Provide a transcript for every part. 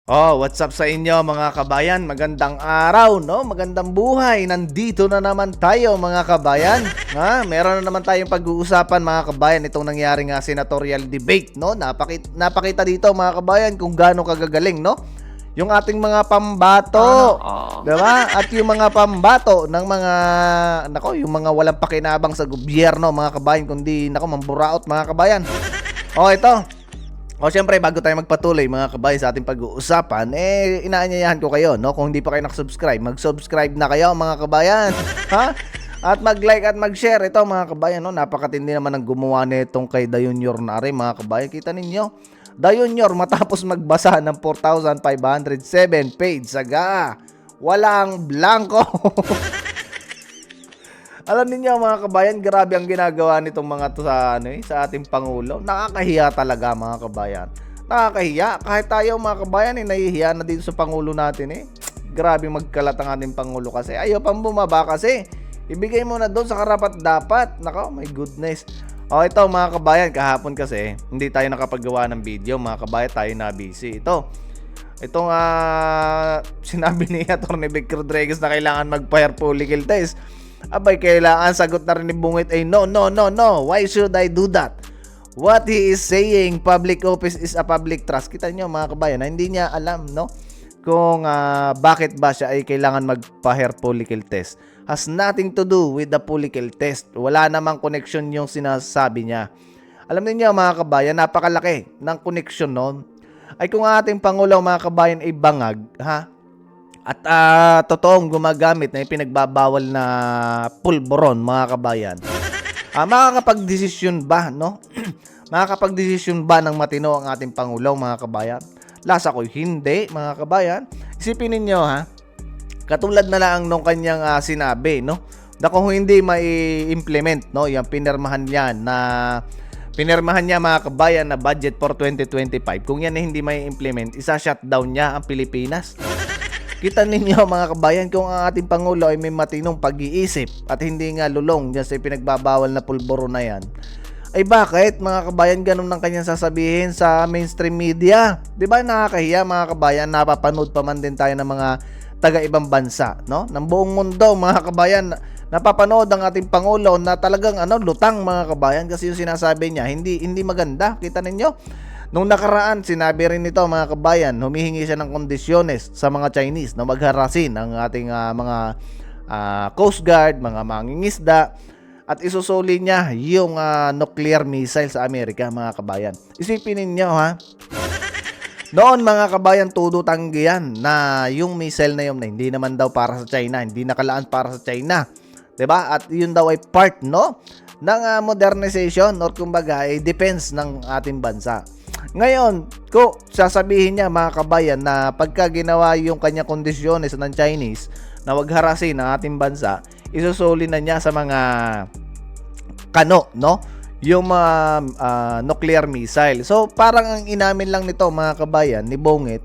Oh, what's up sa inyo mga kabayan? Magandang araw, no? Magandang buhay. Nandito na naman tayo mga kabayan. Meron na naman tayong pag-uusapan mga kabayan itong nangyari nga senatorial debate, no? Napakita dito mga kabayan kung gaano kagagaling, no? Yung ating mga pambato, 'di ba? At yung mga pambato ng mga yung mga walang pakinabang sa gobyerno mga kabayan kundi mamburaot mga kabayan. Oh, ito. O siyempre bago tayo magpatuloy mga kabayan sa ating pag-uusapan, inaanyayahan ko kayo, no? Kung hindi pa kayo nakasubscribe, mag-subscribe na kayo mga kabayan. Ha? At mag-like at mag-share ito mga kabayan, no? Napakatindi naman ang gumawa nitong kay Dayunyor Nare mga kabayan. Kita ninyo, Dayunyor matapos magbasa ng 4,507 page saga. Walang blanco. Alam niyo mga kabayan, grabe ang ginagawa nitong mga to sa sa ating pangulo. Nakakahiya talaga mga kabayan. Nakakahiya kahit tayo mga kabayan nahihiya na dito sa pangulo natin. Grabe magkalat ang ating pangulo kasi ayaw pang bumaba kasi. Ibigay mo na doon sa karapat dapat. Nako, my goodness. O ito mga kabayan, kahapon kasi hindi tayo nakapaggawa ng video mga kabayan, tayo na busy. Itong sinabi ni Atty. Vic Rodriguez na kailangan mag-fire follicle test. Abay, kailangan sagot na rin ni Bungit ay no. Why should I do that? What he is saying, public office is a public trust. Kita nyo mga kabayan, na hindi niya alam, no? Kung bakit ba siya ay kailangan magpa-hair follicle test. Has nothing to do with the follicle test. Wala namang connection yung sinasabi niya. Alam niyo mga kabayan, napakalaki ng connection noon. Ay kung ating Pangulo mga kabayan ay bangag, ha? At totoong gumagamit na pinagbabawal na pulburon mga kabayan. Makakapag-desisyon ba, no? Makakapag-desisyon ba ng matino ang ating Pangulo mga kabayan? Lasa ko hindi mga kabayan. Isipin ninyo ha, katulad na lang nung kanyang sinabi, no? Na kung hindi mai-implement, no, yung pinirmahan niya mga kabayan na budget for 2025, kung yan hindi mai-implement, isa-shutdown niya ang Pilipinas. Kita ninyo mga kabayan kung ang ating Pangulo ay may matinong pag-iisip at hindi nga lulong dyan sa pinagbabawal na pulburo na yan, ay bakit mga kabayan ganun ang kanyang sasabihin sa mainstream media? Diba nakakahiya mga kabayan, napapanood pa man din tayo ng mga taga-ibang bansa, no? Ng buong mundo mga kabayan, napapanood ang ating Pangulo na talagang lutang mga kabayan kasi yung sinasabi niya hindi maganda. Kita ninyo? Nung nakaraan, sinabi rin nito mga kabayan, humihingi siya ng kondisyones sa mga Chinese na magharasin ang ating mga Coast Guard, mga mangingisda, at isusuli niya yung nuclear missile sa Amerika mga kabayan. Isipin ninyo ha, noon mga kabayan, todo tanggihan na yung missile na yun na hindi naman daw para sa China, hindi nakalaan para sa China. 'Di ba? At yun daw ay part, no, ng modernization or kumbaga ay defense ng ating bansa. Ngayon, ko sasabihin niya mga kabayan na pagka ginawa yung kanya kondisyones ng Chinese na wag harasin ang ating bansa, isusuli na niya sa mga no? Yung mga nuclear missile. So, parang ang inamin lang nito mga kabayan ni Bongit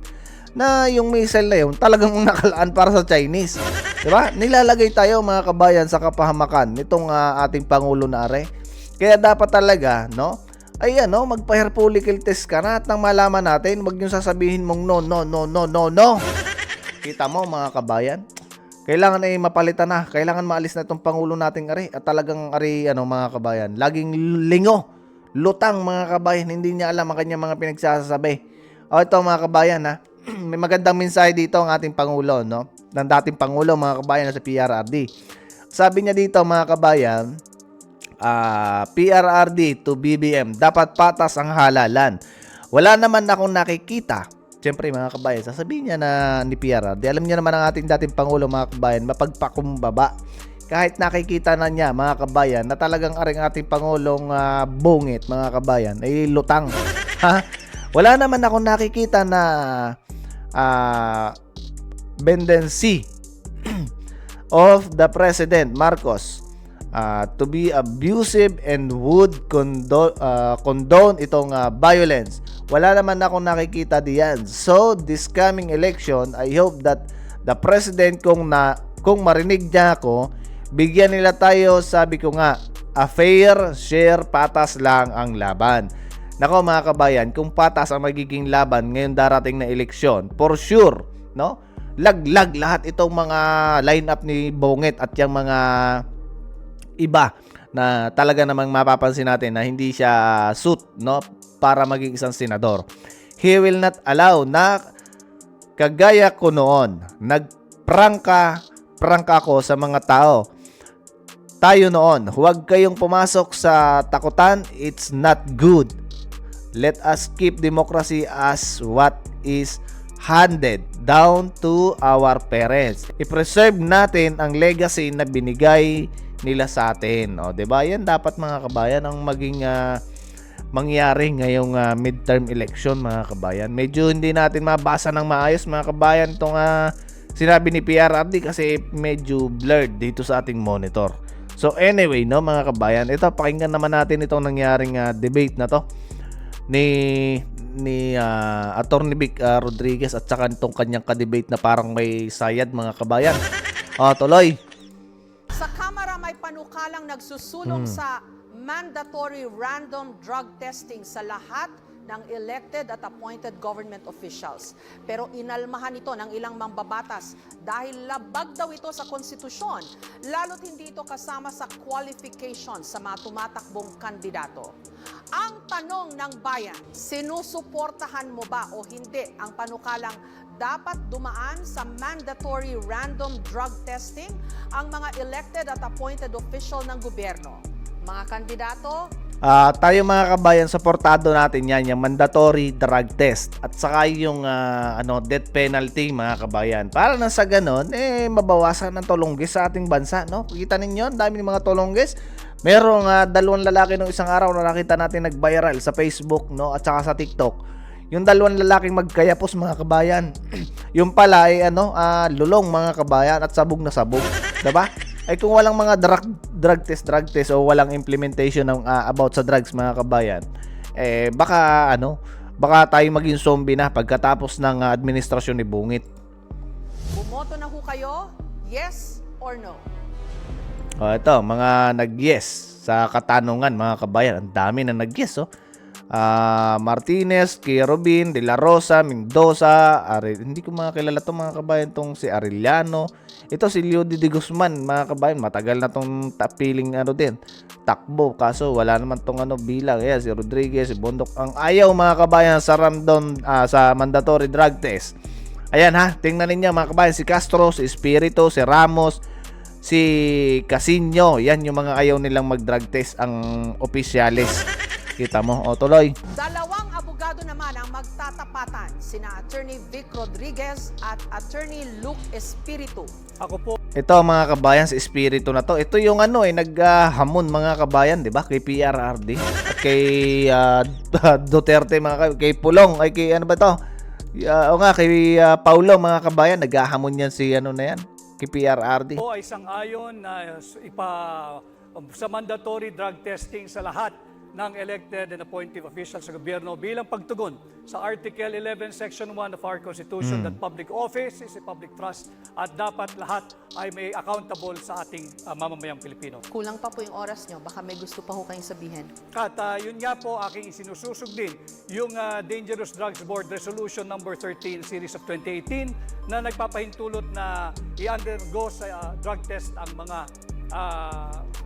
na yung missile na yun talagang nakalaan para sa Chinese. Diba? Nilalagay tayo mga kabayan sa kapahamakan nitong ating Pangulo na are. Kaya dapat talaga, no? Ay magpa-hair follicle test ka na at nang malaman natin, wag yung sasabihin mong no. Kita mo mga kabayan, kailangan ay mapalitan na, kailangan maalis na itong Pangulo nating ari at talagang ari mga kabayan, laging lingo, lutang mga kabayan, hindi niya alam ang kanyang mga pinagsasabi. O ito mga kabayan ha, may magandang mensahe dito ang ating Pangulo, no? Ng dating Pangulo mga kabayan sa PRRD. Sabi niya dito mga kabayan, PRRD to BBM, dapat patas ang halalan. Wala naman akong nakikita. Siyempre mga kabayan, sasabihin niya na ni PRRD, alam niya naman ang ating dating Pangulo mga kabayan, mapagpakumbaba. Kahit nakikita na niya mga kabayan na talagang ating Pangulong Bungit mga kabayan ay lutang. Ha? Wala naman akong nakikita na tendency of the President Marcos to be abusive and would condone itong violence. Wala naman akong nakikita diyan. So, this coming election, I hope that the President, kung marinig niya ako, bigyan nila tayo, sabi ko nga, a fair share, patas lang ang laban. Nako mga kabayan, kung patas ang magiging laban ngayon darating na eleksyon, for sure, no? Laglag lahat itong mga lineup ni Bonget at yung mga iba na talaga namang mapapansin natin na hindi siya suit, no, para maging isang senador. He will not allow na kagaya ko noon, nagprangka ako sa mga tao. Tayo noon, huwag kayong pumasok sa takutan, it's not good. Let us keep democracy as what is handed down to our parents. I-preserve natin ang legacy na binigay nila sa atin. O, 'di ba? Yan dapat mga kabayan ang maging mangyari ngayong midterm election mga kabayan. Medyo hindi natin mabasa ng maayos mga kabayan itong sinabi ni PRRD kasi medyo blurred dito sa ating monitor. So anyway, no mga kabayan, ito pakinggan naman natin itong nangyaring debate na to ni Attorney Vic Rodriguez at saka itong kanyang ka-debate na parang may sayad mga kabayan. Tuloy. Sa Kamara may panukalang nagsusulong sa mandatory random drug testing sa lahat ng elected at appointed government officials. Pero inalmahan ito ng ilang mambabatas dahil labag daw ito sa konstitusyon, lalo't hindi ito kasama sa qualification sa mga tumatakbong kandidato. Ang tanong ng bayan, sinusuportahan mo ba o hindi ang panukalang dapat dumaan sa mandatory random drug testing ang mga elected at appointed official ng gobyerno? Mga kandidato, tayo mga kabayan, suportado natin yan, yung mandatory drug test at saka yung death penalty mga kabayan. Para na sa ganon, mabawasan ng tulunggis sa ating bansa, no? Kita ninyo, dami ng mga tulunggis. Merong dalawang lalaki nung isang araw na nakita natin nag-viral sa Facebook, no? At saka sa TikTok. Yung dalawang lalaking magkayapos mga kabayan. Yung pala ay lulong mga kabayan at sabog na sabog, 'di ba? Ay kung walang mga drug test o walang implementation ng about sa drugs mga kabayan, baka tayo maging zombie na pagkatapos ng administrasyon ni Bungit. bumoto na ho kayo? Yes or no? Ito, mga nag-yes sa katanungan mga kabayan. Ang dami na nag-yes, Martinez, Kay Robin, De La Rosa, Mendoza, hindi ko makakilala to mga kabayan, tong si Arellano. Ito si Leo de Guzman mga kabayan, matagal na tong tapiling takbo, kaso wala naman tong bilang. Si Rodriguez, si Bondok ang ayaw mga kabayan sa sa mandatory drug test. Ayan tingnan ninyo mga kabayan, si Castro, si Espiritu, si Ramos, si Casino, yan yung mga ayaw nilang mag-drug test ang opisyalis. Kita mo, tuloy. Dalawang abogado naman ang magtatapatan, sina Attorney Vic Rodriguez at Attorney Luke Espiritu. Ako po. Ito mga kabayan, si Espiritu na to. Ito yung naghamon mga kabayan, 'di ba? Kay PRRD at kay Duterte kay Pulong, ay kay kay Paulo mga kabayan, naghahamon yan si kay PRRD. Po ay sang-ayon na sa mandatory drug testing sa lahat ng elected and appointed officials sa gobyerno bilang pagtugon sa Article 11, Section 1 of our Constitution that public office is a public trust at dapat lahat ay may accountable sa ating mamamayang Pilipino. Kulang pa po yung oras nyo, baka may gusto pa ho kayong sabihin. At yun nga po aking isinususog din yung Dangerous Drugs Board Resolution number 13 series of 2018 na nagpapahintulot na i-undergo sa drug test ang mga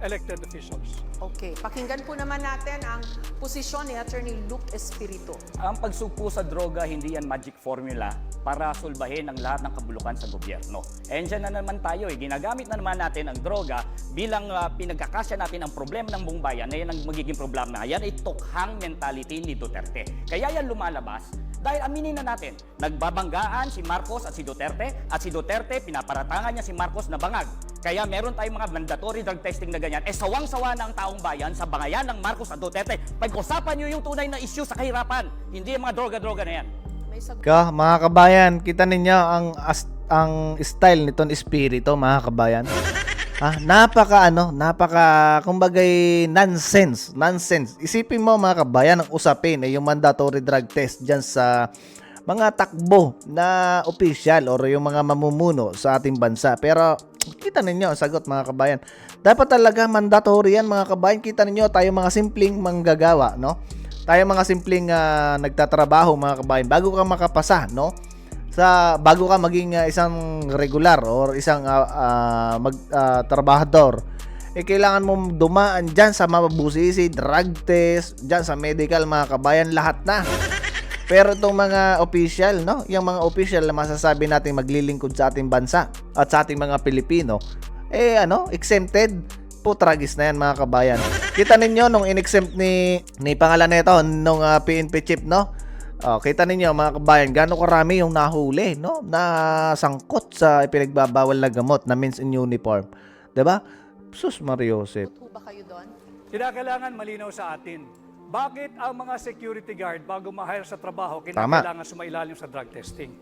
elected officials. Okay, pakinggan po naman natin ang posisyon ni Attorney Luke Espiritu. Ang pagsugpo sa droga, hindi yan magic formula para sulbahin ang lahat ng kabulukan sa gobyerno. And dyan na naman tayo, ginagamit na naman natin ang droga bilang pinagkakasya natin ang problema ng buong bayan na yan ang magiging problema. Yan ay tukhang mentality ni Duterte. Kaya yan lumalabas dahil aminin na natin, nagbabanggaan si Marcos at si Duterte, pinaparatangan niya si Marcos na bangag. Kaya meron tayong mga mandatory drug testing na ganyan. Sawang-sawa na ang taong bayan sa bangayan ng Marcos at Duterte. Pag-usapan nyo yung tunay na issue sa kahirapan, hindi yung mga droga-droga na yan. Mga kabayan, kita ninyo ang style nitong Espiritu mga kabayan. Napaka kumbagay nonsense. Isipin mo mga kabayan, ang usapin ay yung mandatory drug test diyan sa mga takbo na opisyal or yung mga mamumuno sa ating bansa. Pero kita ninyo ang sagot mga kabayan. Dapat talaga mandatory yan mga kabayan. Kita ninyo tayo mga simpleng manggagawa, no? tayo mga simpleng nagtatrabaho mga kabayan, bago ka makapasa, no? Bago ka maging isang regular or isang trabahador, kailangan mo dumaan dyan sa mabusisi, drug test, dyan sa medical mga kabayan, lahat na. Pero itong mga official, no? Yung mga official na masasabi natin maglilingkod sa ating bansa at sa ating mga Pilipino, exempted. Putragis na yan mga kabayan. Kita ninyo nung in-exempt ni pangalan nito nung PNP chief, no? Kita ninyo mga kabayan, gaano karami yung nahuli, no? Na sangkot sa ipinagbabawal na gamot na means in uniform. 'Di ba? Sus Mariosep. Ho ba kayo doon? Kinakailangan malinaw sa atin. Bakit ang mga security guard bago ma-hire sa trabaho kinakailangan sumailalim sa drug testing?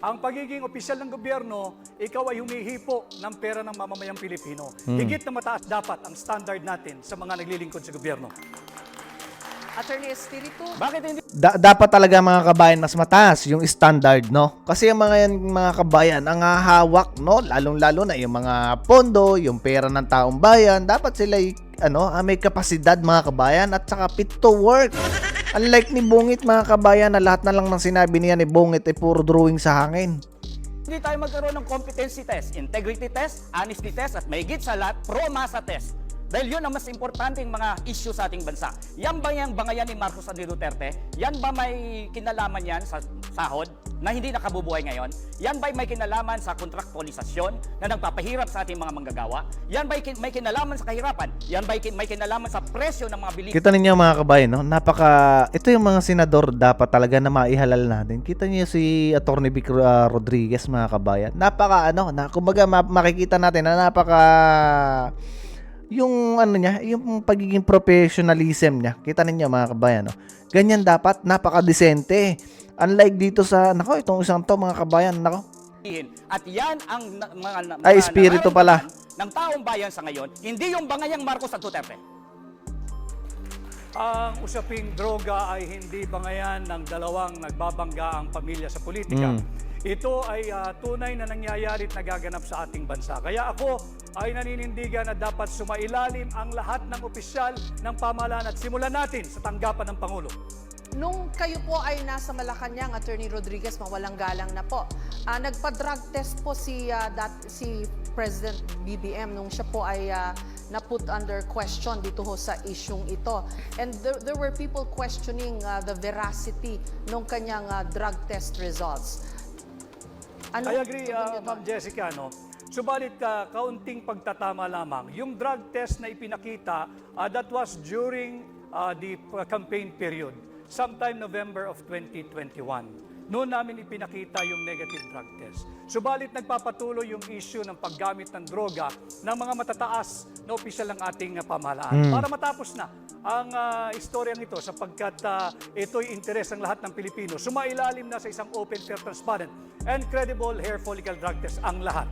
Ang pagiging opisyal ng gobyerno, ikaw ay humihipo ng pera ng mamamayang Pilipino. Higit na mataas dapat ang standard natin sa mga naglilingkod sa gobyerno. Attorney Espiritu? Bakit hindi Dapat talaga mga kabayan mas mataas yung standard, no? Kasi yung mga kabayan ang hahawak, no? Lalong-lalo na yung mga pondo, yung pera ng taong bayan, dapat sila may kapasidad mga kabayan at saka fit to work. Unlike ni Bungit mga kabayan na lahat na lang ng sinabi niya ni Bungit ay puro drawing sa hangin. hindi tayo magkaroon ng competency test, integrity test, honesty test, at mahigit sa lahat, pro-masa test? Dahil yun ang mas importanteng mga issue sa ating bansa. Yan ba yung bangayan ni Marcos at ni Duterte? Yan ba may kinalaman yan sa sahod na hindi nakabubuhay ngayon? Yan ba may kinalaman sa kontraktualisasyon na nagpapahirap sa ating mga manggagawa? Yan ba may kinalaman sa kahirapan? Yan ba may kinalaman sa presyo ng mga bilihin? Kita ninyo mga kabayan, no? Ito yung mga senador dapat talaga na maihalal natin. Kita niyo si Atty. Vic Rodriguez mga kabayan. Kumbaga makikita natin na yung yung pagiging professionalism niya. Kita ninyo mga kabayan, no? Ganyan dapat, napaka-decente. Unlike dito sa itong isang to mga kabayan, At yan ang mga Ay, espiritu pala. ng taong bayan sa ngayon, hindi yung bangayang Marcos at Duterte. Ang usaping droga ay hindi bangayan ng dalawang nagbabangga ang pamilya sa politika. Ito ay tunay na nangyayari at nagaganap sa ating bansa. Kaya ako ay naninindigan na dapat sumailalim ang lahat ng opisyal ng pamahalaan at simulan natin sa tanggapan ng Pangulo. Nung kayo po ay nasa Malacanang, Attorney Rodriguez, mawalang galang na po, nagpa-drug test po si President BBM nung siya po ay na-put under question dito ho sa isyung ito. And there were people questioning the veracity nung kanyang drug test results. I agree, Ma'am Jessica, no? Subalit kaunting pagtatama lamang. Yung drug test na ipinakita, that was during the campaign period, sometime November of 2021. Noon namin ipinakita yung negative drug test. Subalit nagpapatuloy yung issue ng paggamit ng droga ng mga matataas na opisyal ng ating pamahalaan. Para matapos na ang istoryang ito sapagkat ito'y interes ng lahat ng Pilipino. Sumailalim na sa isang open, fair, transparent, and credible hair follicle drug test ang lahat.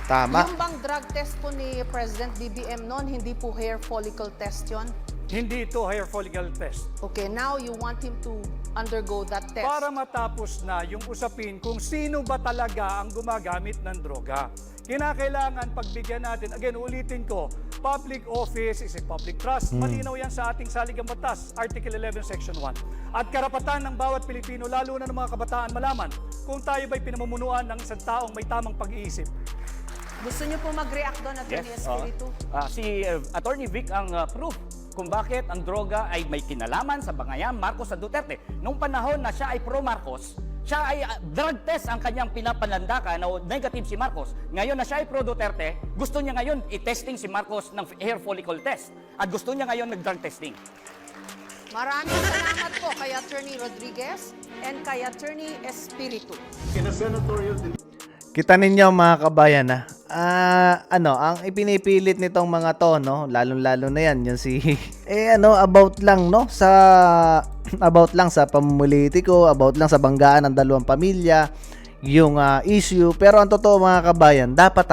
Tama. Yung bang drug test po ni President BBM noon, hindi po hair follicle test yon? Hindi ito hair follicle test. Okay, now you want him to undergo that test. Para matapos na yung usapin kung sino ba talaga ang gumagamit ng droga. Kinakailangan pagbigyan natin, again, ulitin ko, public office is a public trust. Malinaw yan sa ating saligang batas, Article 11, Section 1. At karapatan ng bawat Pilipino, lalo na ng mga kabataan, malaman kung tayo ba'y pinamumunuan ng isang taong may tamang pag-iisip. Gusto niyo po mag-react doon, Attorney Espiritu? Si Attorney Vic ang proof kung bakit ang droga ay may kinalaman sa bangayan Marcos at Duterte. Nung panahon na siya ay pro-Marcos, siya ay drug test ang kanyang pinapanlandakan na negative si Marcos. Ngayon na siya ay pro-Duterte, gusto niya ngayon i-testing si Marcos ng hair follicle test. At gusto niya ngayon nag-drug testing. Maraming salamat po kay Attorney Rodriguez and kay Attorney Espiritu. Kita ninyo mga kabayan ang ipinipilit nitong mga to, no, lalong-lalo na yan yung about lang sa pamumulitika, about lang sa banggaan ng dalawang pamilya, yung issue. Pero ang totoo mga kabayan, dapat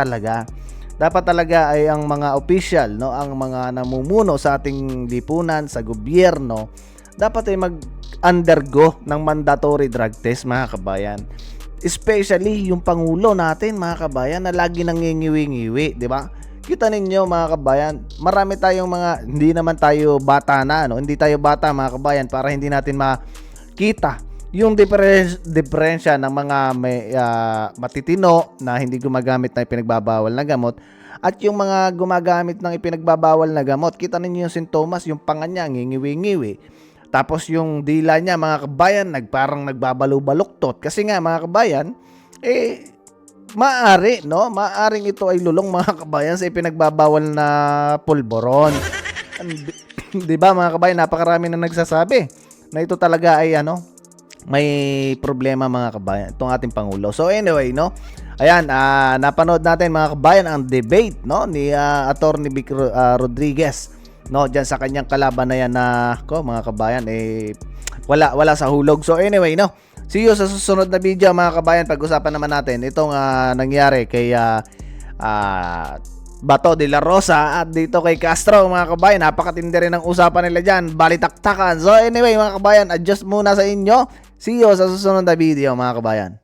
talaga ay ang mga official, no, ang mga namumuno sa ating lipunan, sa gobyerno, dapat ay mag-undergo ng mandatory drug test mga kabayan. Especially yung Pangulo natin mga kabayan na lagi nangingiwi-ngiwi, di ba? Kita ninyo mga kabayan, marami tayong mga, hindi naman tayo bata na, ano? Hindi tayo bata mga kabayan para hindi natin makita yung diferensya ng mga may matitino na hindi gumagamit ng ipinagbabawal na gamot at yung mga gumagamit ng ipinagbabawal na gamot. Kita ninyo yung sintomas, yung panga niya, ngingiwi-ngiwi. Tapos yung dila niya mga kabayan, parang nagbabalo-baluktot. Kasi nga mga kabayan, maaring ito ay lulong mga kabayan sa ipinagbabawal na pulboron. Di ba mga kabayan, napakarami na nagsasabi na ito talaga ay may problema mga kabayan, itong ating Pangulo. So anyway, ayan, napanood natin mga kabayan ang debate ni Attorney Vic Rodriguez diyan sa kanyang kalaban na yan mga kabayan, wala sa hulog. So anyway, see you sa susunod na video mga kabayan. Pag-usapan naman natin itong nangyari kay Bato de la Rosa at dito kay Castro mga kabayan. Napakatindi rin ang usapan nila dyan, balitaktakan. So anyway mga kabayan, adjust muna sa inyo. See you sa susunod na video mga kabayan.